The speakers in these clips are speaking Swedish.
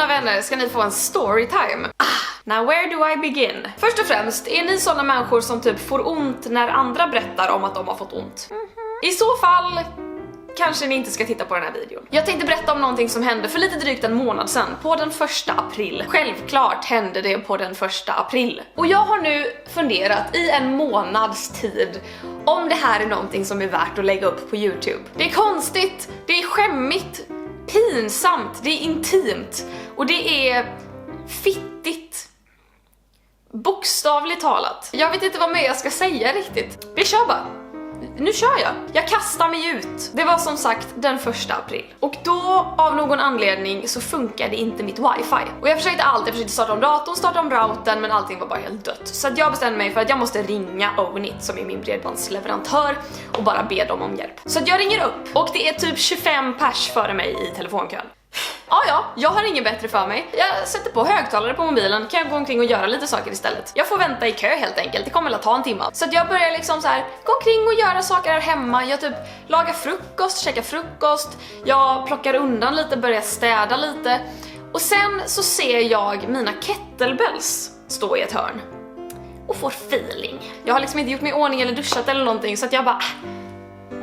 mina vänner ska ni få en storytime. Now where do I begin? Först och främst, är ni sådana människor som typ får ont när andra berättar om att de har fått ont? I så fall kanske ni inte ska titta på den här videon. Jag tänkte berätta om någonting som hände för lite drygt en månad sedan, på den 1 april. Självklart hände det på den 1 april. Och jag har nu funderat i en månads tid om det här är någonting som är värt att lägga upp på YouTube. Det är konstigt, det är skämmigt, pinsamt, det är intimt och det är fittigt. Bokstavligt talat. Jag vet inte vad mer jag ska säga riktigt. Vi kör bara. Nu kör jag. Jag kastar mig ut. Det var som sagt den 1 april. Och då av någon anledning så funkade inte mitt wifi. Och jag försökte allt. Jag försökte starta om datorn, starta om routern, men allting var bara helt dött. Så att jag bestämde mig för att jag måste ringa Ownit som är min bredbandsleverantör och bara be dem om hjälp. Så att jag ringer upp och det är typ 25 pers före mig i telefonkön. Ja, jag har ingen bättre för mig. Jag sätter på högtalare på mobilen, kan jag gå omkring och göra lite saker istället. Jag får vänta i kö helt enkelt, det kommer att ta en timme. Så att jag börjar liksom så här gå omkring och göra saker här hemma. Jag typ lagar frukost, käkar frukost. Jag plockar undan lite, börjar städa lite. Och sen så ser jag mina kettlebells stå i ett hörn. Och får feeling. Jag har liksom inte gjort mig i ordning eller duschat eller någonting, så att jag bara...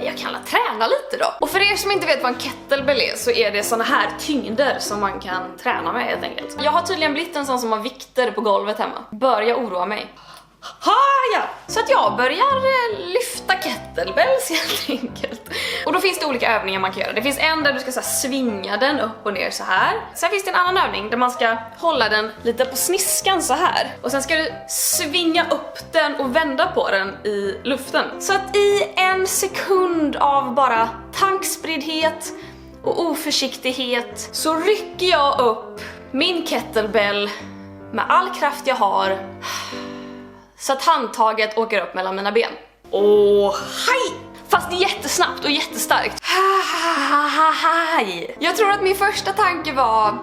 jag kan träna lite då. Och för er som inte vet vad en kettlebell är, så är det såna här tyngder som man kan träna med helt enkelt. Jag har tydligen blivit en sån som har vikter på golvet hemma. Börjar oroa mig. Ja. Så att jag börjar lyfta kettlebells helt enkelt. Och då finns det olika övningar man kan göra. Det finns en där du ska så här svinga den upp och ner så här. Sen finns det en annan övning där man ska hålla den lite på sniskan så här. Och sen ska du svinga upp den och vända på den i luften. Så att i en sekund av bara tankspriddhet och oförsiktighet så rycker jag upp min kettlebell med all kraft jag har, så att handtaget åker upp mellan mina ben. Åh, hej! Fast jättesnabbt och jättestarkt. Hej! Jag tror att min första tanke var...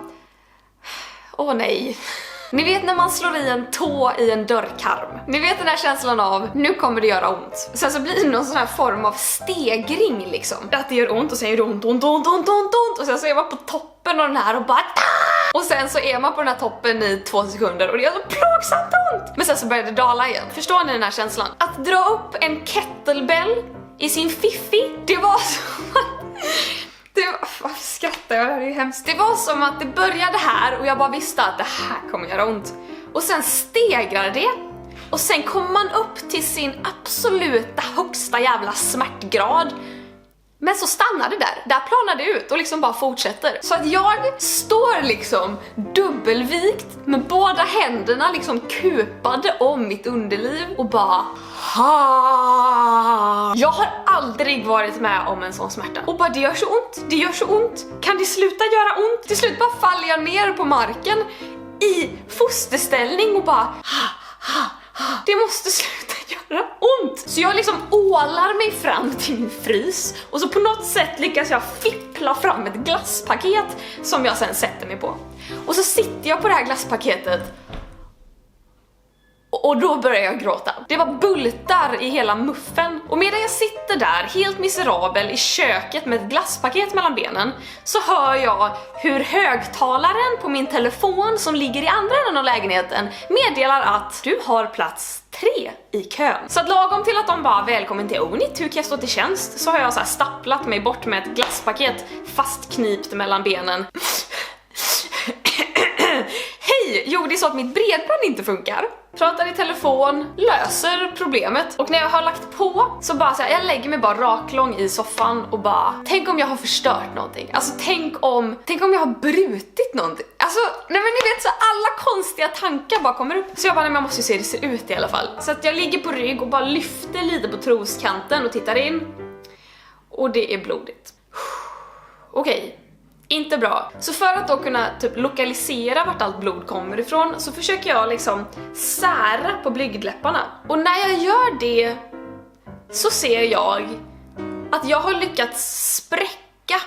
åh nej. Ni vet när man slår i en tå i en dörrkarm. Ni vet den här känslan av, nu kommer det göra ont. Sen så blir det någon sån här form av stegring liksom. Att det gör ont och sen gör det ont. Och sen så är man på toppen av den här och bara... och sen så är man på den här toppen i 2 sekunder och det är så plågsamt ont. Men sen så börjar det dala igen. Förstår ni den här känslan? Att dra upp en kettlebell i sin fiffi, det var så... varför skrattar jag? Det är hemskt. Det var som att det började här och jag bara visste att det här kommer göra ont. Och sen stegrade det. Och sen kom man upp till sin absoluta högsta jävla smärtgrad. Men så stannade det där planade det ut och liksom bara fortsätter. Så att jag står liksom dubbelvikt med båda händerna liksom kupade om mitt underliv och bara... jag har aldrig varit med om en sån smärta. Och bara det gör så ont. Kan det sluta göra ont? Till slut bara faller jag ner på marken i fosterställning och bara... det måste sluta göra ont. Så jag liksom ålar mig fram till min frys och så på något sätt lyckas jag fippla fram ett glasspaket som jag sen sätter mig på. Och så sitter jag på det här glasspaketet och då börjar jag gråta. Det var bultar i hela muffen. Och medan jag sitter där helt miserabel i köket med ett glasspaket mellan benen, så hör jag hur högtalaren på min telefon som ligger i andra änden av lägenheten meddelar att du har plats 3 i kön. Så att lagom till att de bara välkommen till Ownit, hur kan jag stå till tjänst, så har jag så här stapplat mig bort med ett glasspaket fastknipt mellan benen. Hej! Jo, det är så att mitt bredband inte funkar. Pratar i telefon, löser problemet. Och när jag har lagt på så bara så här, jag lägger mig bara raklång i soffan och bara, tänk om jag har förstört någonting. Alltså tänk om jag har brutit någonting. Alltså, nej men ni vet så alla konstiga tankar bara kommer upp. Så jag bara, nej men jag måste ju se hur det ser ut i alla fall. Så att jag ligger på rygg och bara lyfter lite på troskanten och tittar in. Och det är blodigt. Okej. Inte bra. Så för att då kunna typ lokalisera vart allt blod kommer ifrån så försöker jag liksom sära på blygdläpparna. Och när jag gör det så ser jag att jag har lyckats spräcka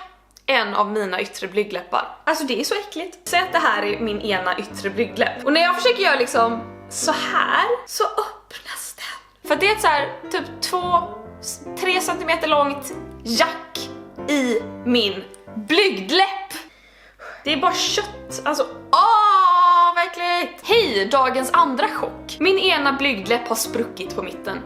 en av mina yttre blygdläppar. Alltså det är så äckligt. Säg att det här är min ena yttre blygdläpp. Och när jag försöker göra liksom så här så öppnas den. För det är ett så här typ 2-3 centimeter långt jack i min blygdläpp. Det är bara kött, alltså vad äckligt! Hej, dagens andra chock. Min ena blygdläpp har spruckit på mitten.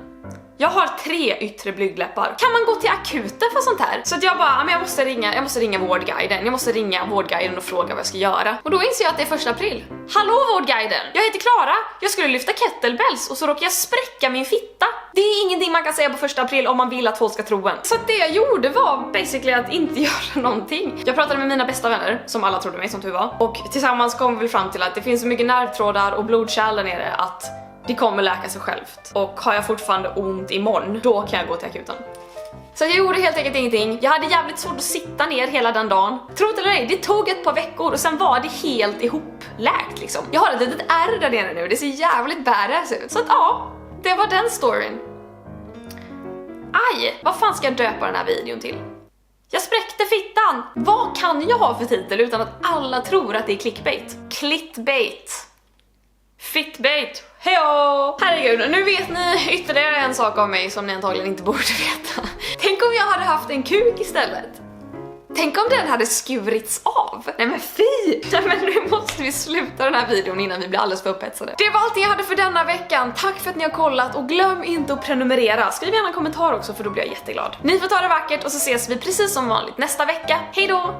Jag har 3 yttre blygdläppar. Kan man gå till akuten för sånt här? Så att jag bara, men jag måste ringa Vårdguiden. Jag måste ringa Vårdguiden och fråga vad jag ska göra. Och då inser jag att det är 1 april. Hallå Vårdguiden! Jag heter Klara. Jag skulle lyfta kettlebells och så råkade jag spräcka min fitta. Det är ingenting man kan säga på 1 april om man vill att folk ska tro en. Så att det jag gjorde var basically att inte göra någonting. Jag pratade med mina bästa vänner, som alla trodde mig som tur var. Och tillsammans kom vi fram till att det finns så mycket nervtrådar och blodkärl där nere att det kommer läka sig självt. Och har jag fortfarande ont imorgon, då kan jag gå till akuten. Så jag gjorde helt enkelt ingenting. Jag hade jävligt svårt att sitta ner hela den dagen. Tro det eller nej, det tog ett par veckor och sen var det helt ihopläkt liksom. Jag har ett litet ärr där nere nu, det ser jävligt badass ut. Så att ja, det var den storyn. Aj, vad fan ska jag döpa den här videon till? Jag spräckte fittan! Vad kan jag ha för titel utan att alla tror att det är clickbait? Clickbait. Fitbait. Hejo! Herregud, nu vet ni ytterligare en sak om mig som ni antagligen inte borde veta. Tänk om jag hade haft en kuk istället. Tänk om den hade skurits av. Nej men fy! Nej men nu måste vi sluta den här videon innan vi blir alldeles för upphetsade. Det var allt jag hade för denna veckan. Tack för att ni har kollat och glöm inte att prenumerera. Skriv gärna en kommentar också för då blir jag jätteglad. Ni får ta det vackert och så ses vi precis som vanligt nästa vecka. Hej då!